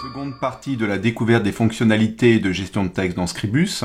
Seconde partie de la découverte des fonctionnalités de gestion de texte dans Scribus.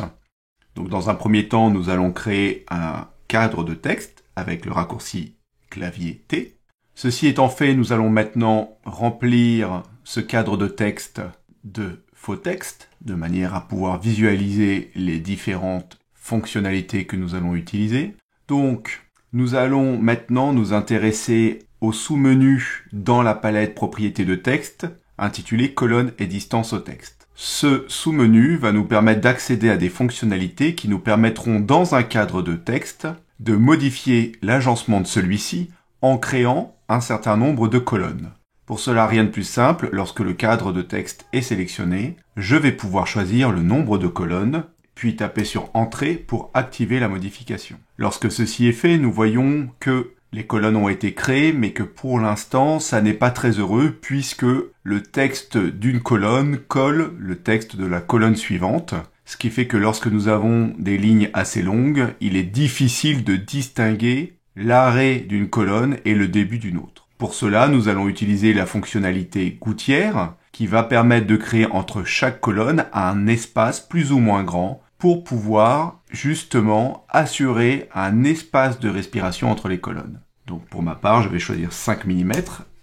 Donc dans un premier temps, nous allons créer un cadre de texte avec le raccourci clavier T. Ceci étant fait, nous allons maintenant remplir ce cadre de texte de faux texte, de manière à pouvoir visualiser les différentes fonctionnalités que nous allons utiliser. Donc, nous allons maintenant nous intéresser au sous-menu dans la palette propriétés de texte, intitulé colonne et distance au texte. Ce sous-menu va nous permettre d'accéder à des fonctionnalités qui nous permettront, dans un cadre de texte, de modifier l'agencement de celui-ci en créant un certain nombre de colonnes. Pour cela, rien de plus simple, lorsque le cadre de texte est sélectionné, je vais pouvoir choisir le nombre de colonnes, puis taper sur Entrée pour activer la modification. Lorsque ceci est fait, nous voyons que les colonnes ont été créées, mais que pour l'instant, ça n'est pas très heureux, puisque le texte d'une colonne colle le texte de la colonne suivante, ce qui fait que lorsque nous avons des lignes assez longues, il est difficile de distinguer l'arrêt d'une colonne et le début d'une autre. Pour cela, nous allons utiliser la fonctionnalité gouttière qui va permettre de créer entre chaque colonne un espace plus ou moins grand pour pouvoir justement assurer un espace de respiration entre les colonnes. Donc pour ma part, je vais choisir 5 mm,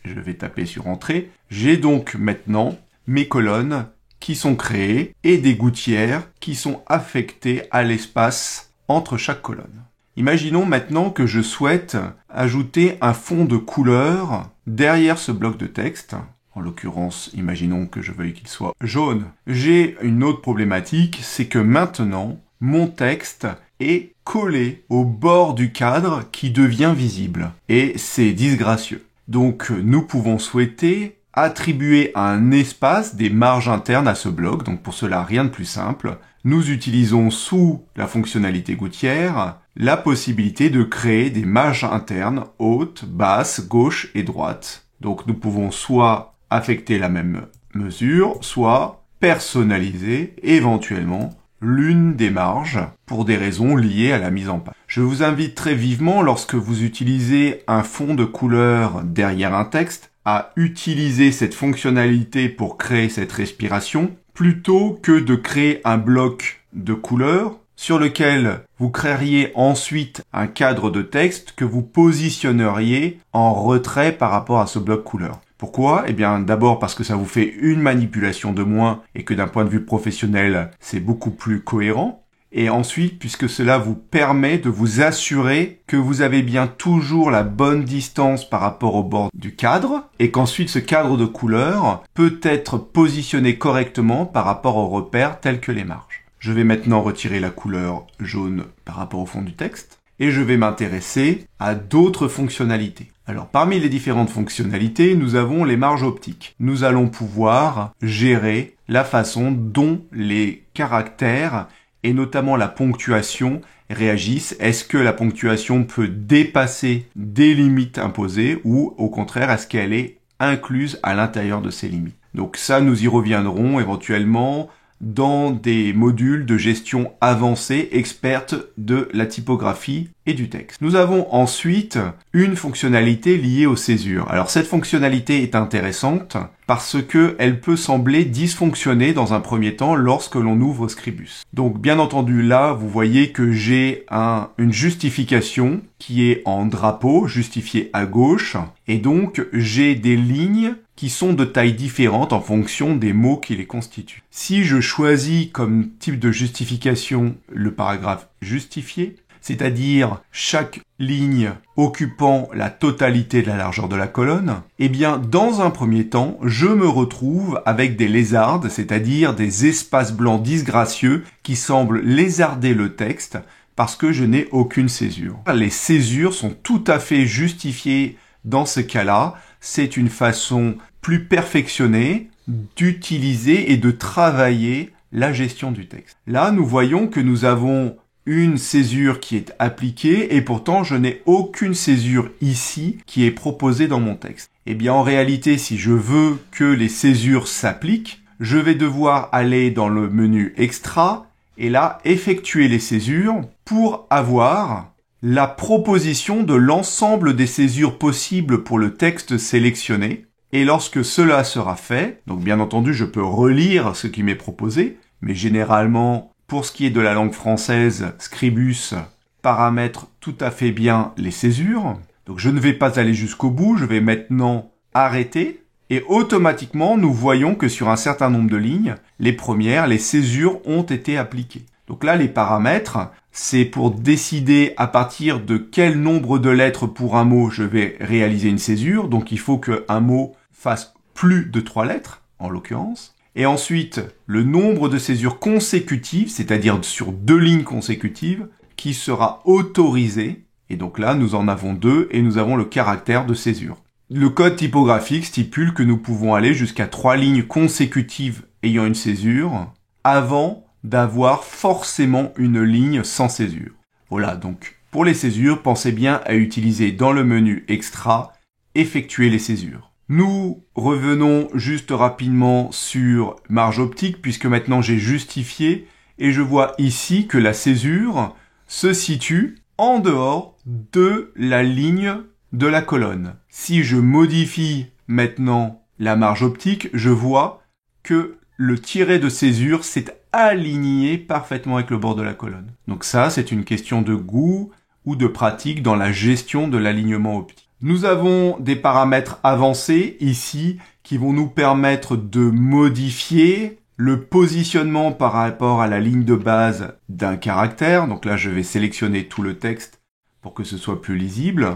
je vais taper sur Entrée. J'ai donc maintenant mes colonnes qui sont créées et des gouttières qui sont affectées à l'espace entre chaque colonne. Imaginons maintenant que je souhaite ajouter un fond de couleur derrière ce bloc de texte. En l'occurrence, imaginons que je veuille qu'il soit jaune. J'ai une autre problématique, c'est que maintenant, mon texte est collé au bord du cadre qui devient visible. Et c'est disgracieux. Donc, nous pouvons souhaiter attribuer un espace, des marges internes à ce bloc. Donc pour cela, rien de plus simple. Nous utilisons sous la fonctionnalité gouttière la possibilité de créer des marges internes hautes, basses, gauche et droite. Donc nous pouvons soit affecter la même mesure, soit personnaliser éventuellement l'une des marges pour des raisons liées à la mise en page. Je vous invite très vivement, lorsque vous utilisez un fond de couleur derrière un texte, à utiliser cette fonctionnalité pour créer cette respiration, plutôt que de créer un bloc de couleur sur lequel vous créeriez ensuite un cadre de texte que vous positionneriez en retrait par rapport à ce bloc couleur. Pourquoi ? Eh bien, d'abord parce que ça vous fait une manipulation de moins et que d'un point de vue professionnel, c'est beaucoup plus cohérent. Et ensuite, puisque cela vous permet de vous assurer que vous avez bien toujours la bonne distance par rapport au bord du cadre et qu'ensuite ce cadre de couleur peut être positionné correctement par rapport aux repères tels que les marges. Je vais maintenant retirer la couleur jaune par rapport au fond du texte et je vais m'intéresser à d'autres fonctionnalités. Alors, parmi les différentes fonctionnalités, nous avons les marges optiques. Nous allons pouvoir gérer la façon dont les caractères et notamment la ponctuation réagissent. Est-ce que la ponctuation peut dépasser des limites imposées ou au contraire, est-ce qu'elle est incluse à l'intérieur de ces limites? Donc ça, nous y reviendrons éventuellement dans des modules de gestion avancée experte de la typographie et du texte. Nous avons ensuite une fonctionnalité liée aux césures. Alors cette fonctionnalité est intéressante parce que elle peut sembler dysfonctionner dans un premier temps lorsque l'on ouvre Scribus. Donc bien entendu là, vous voyez que j'ai une justification qui est en drapeau, justifiée à gauche, et donc j'ai des lignes qui sont de taille différente en fonction des mots qui les constituent. Si je choisis comme type de justification le paragraphe justifié, c'est-à-dire chaque ligne occupant la totalité de la largeur de la colonne, eh bien, dans un premier temps, je me retrouve avec des lézardes, c'est-à-dire des espaces blancs disgracieux qui semblent lézarder le texte parce que je n'ai aucune césure. Les césures sont tout à fait justifiées dans ce cas-là. C'est une façon plus perfectionnée d'utiliser et de travailler la gestion du texte. Là, nous voyons que nous avons une césure qui est appliquée et pourtant je n'ai aucune césure ici qui est proposée dans mon texte. Eh bien en réalité, si je veux que les césures s'appliquent, je vais devoir aller dans le menu Extra et là effectuer les césures pour avoir la proposition de l'ensemble des césures possibles pour le texte sélectionné. Et lorsque cela sera fait, donc bien entendu je peux relire ce qui m'est proposé, mais généralement, pour ce qui est de la langue française, Scribus paramètre tout à fait bien les césures. Donc je ne vais pas aller jusqu'au bout, je vais maintenant arrêter. Et automatiquement, nous voyons que sur un certain nombre de lignes, les césures ont été appliquées. Donc là, les paramètres, c'est pour décider à partir de quel nombre de lettres pour un mot je vais réaliser une césure. Donc il faut qu'un mot fasse plus de 3 lettres, en l'occurrence. Et ensuite, le nombre de césures consécutives, c'est-à-dire sur 2 lignes consécutives, qui sera autorisé. Et donc là, nous en avons 2 et nous avons le caractère de césure. Le code typographique stipule que nous pouvons aller jusqu'à 3 lignes consécutives ayant une césure avant d'avoir forcément une ligne sans césure. Voilà, donc pour les césures, pensez bien à utiliser dans le menu Extra, effectuer les césures. Nous revenons juste rapidement sur marge optique puisque maintenant j'ai justifié et je vois ici que la césure se situe en dehors de la ligne de la colonne. Si je modifie maintenant la marge optique, je vois que le tiret de césure s'est aligné parfaitement avec le bord de la colonne. Donc ça, c'est une question de goût ou de pratique dans la gestion de l'alignement optique. Nous avons des paramètres avancés ici qui vont nous permettre de modifier le positionnement par rapport à la ligne de base d'un caractère. Donc là, je vais sélectionner tout le texte pour que ce soit plus lisible.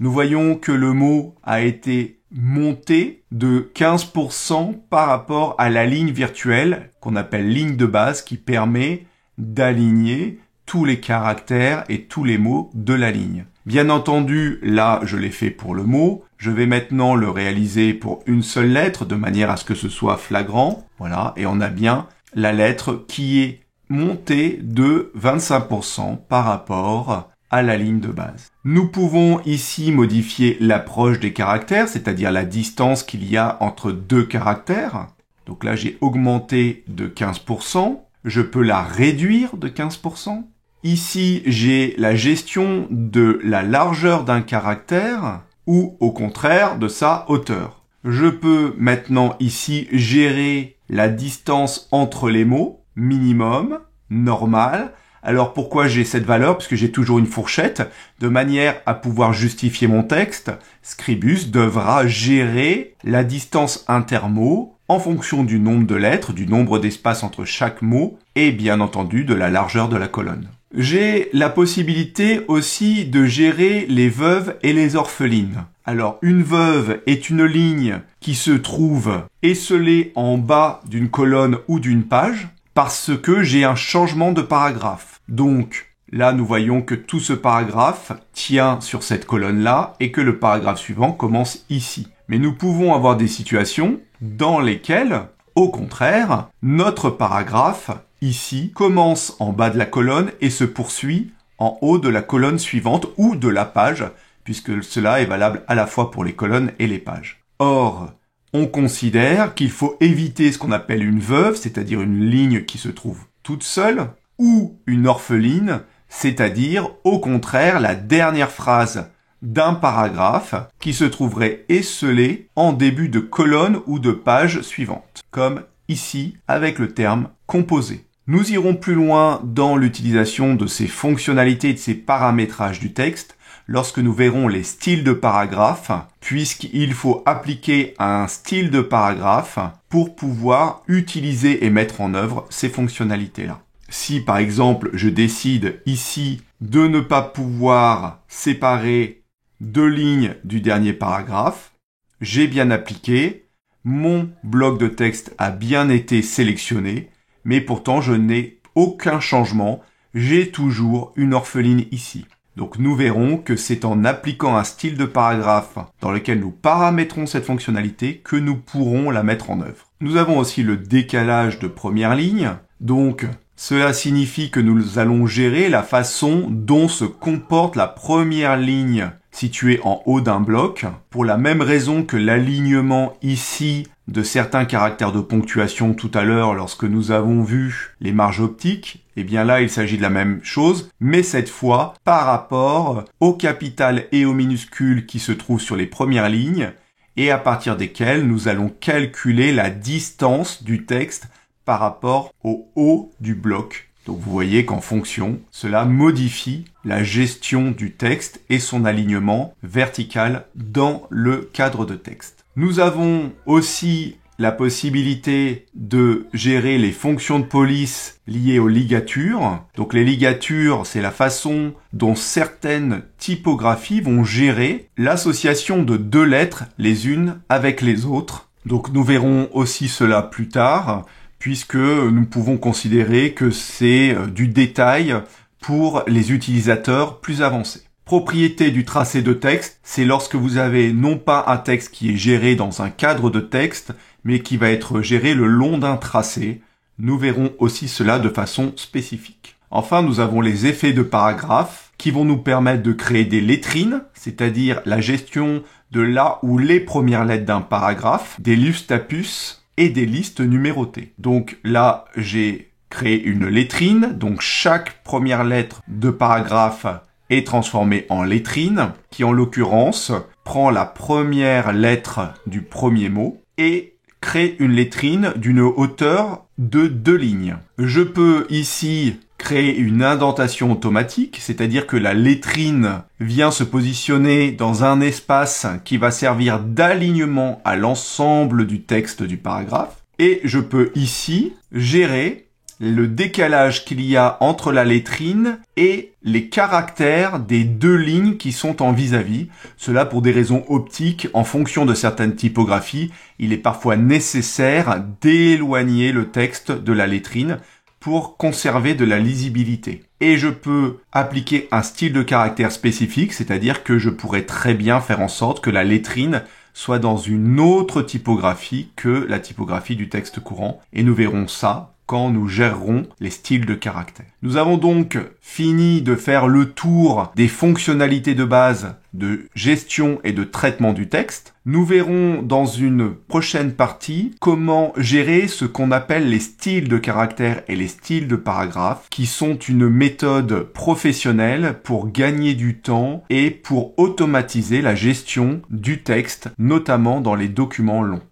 Nous voyons que le mot a été monté de 15% par rapport à la ligne virtuelle qu'on appelle ligne de base qui permet d'aligner tous les caractères et tous les mots de la ligne. Bien entendu, là, je l'ai fait pour le mot. Je vais maintenant le réaliser pour une seule lettre de manière à ce que ce soit flagrant. Voilà, et on a bien la lettre qui est montée de 25% par rapport à la ligne de base. Nous pouvons ici modifier l'approche des caractères, c'est-à-dire la distance qu'il y a entre 2 caractères. Donc là, j'ai augmenté de 15%. Je peux la réduire de 15%. Ici, j'ai la gestion de la largeur d'un caractère ou au contraire de sa hauteur. Je peux maintenant ici gérer la distance entre les mots, minimum, normal. Alors pourquoi j'ai cette valeur? Parce que j'ai toujours une fourchette. De manière à pouvoir justifier mon texte, Scribus devra gérer la distance intermot en fonction du nombre de lettres, du nombre d'espaces entre chaque mot et bien entendu de la largeur de la colonne. J'ai la possibilité aussi de gérer les veuves et les orphelines. Alors une veuve est une ligne qui se trouve esselée en bas d'une colonne ou d'une page parce que j'ai un changement de paragraphe. Donc là nous voyons que tout ce paragraphe tient sur cette colonne-là et que le paragraphe suivant commence ici. Mais nous pouvons avoir des situations dans lesquelles, au contraire, notre paragraphe ici commence en bas de la colonne et se poursuit en haut de la colonne suivante ou de la page, puisque cela est valable à la fois pour les colonnes et les pages. Or, on considère qu'il faut éviter ce qu'on appelle une veuve, c'est-à-dire une ligne qui se trouve toute seule, ou une orpheline, c'est-à-dire au contraire la dernière phrase d'un paragraphe qui se trouverait esselée en début de colonne ou de page suivante, comme ici avec le terme composé. Nous irons plus loin dans l'utilisation de ces fonctionnalités et de ces paramétrages du texte lorsque nous verrons les styles de paragraphe, puisqu'il faut appliquer un style de paragraphe pour pouvoir utiliser et mettre en œuvre ces fonctionnalités-là. Si par exemple je décide ici de ne pas pouvoir séparer 2 lignes du dernier paragraphe, j'ai bien appliqué, mon bloc de texte a bien été sélectionné, mais pourtant je n'ai aucun changement, j'ai toujours une orpheline ici. Donc nous verrons que c'est en appliquant un style de paragraphe dans lequel nous paramétrons cette fonctionnalité que nous pourrons la mettre en œuvre. Nous avons aussi le décalage de première ligne, donc cela signifie que nous allons gérer la façon dont se comporte la première ligne située en haut d'un bloc, pour la même raison que l'alignement ici de certains caractères de ponctuation tout à l'heure lorsque nous avons vu les marges optiques Eh bien là, il s'agit de la même chose, mais cette fois par rapport au capital et aux minuscules qui se trouvent sur les premières lignes, et à partir desquelles nous allons calculer la distance du texte par rapport au haut du bloc. Donc vous voyez qu'en fonction, cela modifie la gestion du texte et son alignement vertical dans le cadre de texte. Nous avons aussi la possibilité de gérer les fonctions de police liées aux ligatures. Donc les ligatures, c'est la façon dont certaines typographies vont gérer l'association de deux lettres les unes avec les autres. Donc nous verrons aussi cela plus tard, puisque nous pouvons considérer que c'est du détail pour les utilisateurs plus avancés. Propriété du tracé de texte, c'est lorsque vous avez non pas un texte qui est géré dans un cadre de texte, mais qui va être géré le long d'un tracé. Nous verrons aussi cela de façon spécifique. Enfin, nous avons les effets de paragraphe qui vont nous permettre de créer des lettrines, c'est-à-dire la gestion de la ou les premières lettres d'un paragraphe, des lustapus et des listes numérotées. Donc là, j'ai créé une lettrine, donc chaque première lettre de paragraphe est transformée en lettrine, qui en l'occurrence prend la première lettre du premier mot et crée une lettrine d'une hauteur de 2 lignes. Je peux ici créer une indentation automatique, c'est-à-dire que la lettrine vient se positionner dans un espace qui va servir d'alignement à l'ensemble du texte du paragraphe. Et je peux ici gérer le décalage qu'il y a entre la lettrine et les caractères des deux lignes qui sont en vis-à-vis. Cela pour des raisons optiques, en fonction de certaines typographies, il est parfois nécessaire d'éloigner le texte de la lettrine pour conserver de la lisibilité. Et je peux appliquer un style de caractère spécifique, c'est-à-dire que je pourrais très bien faire en sorte que la lettrine soit dans une autre typographie que la typographie du texte courant. Et nous verrons ça quand nous gérerons les styles de caractère. Nous avons donc fini de faire le tour des fonctionnalités de base de gestion et de traitement du texte. Nous verrons dans une prochaine partie comment gérer ce qu'on appelle les styles de caractère et les styles de paragraphe, qui sont une méthode professionnelle pour gagner du temps et pour automatiser la gestion du texte, notamment dans les documents longs.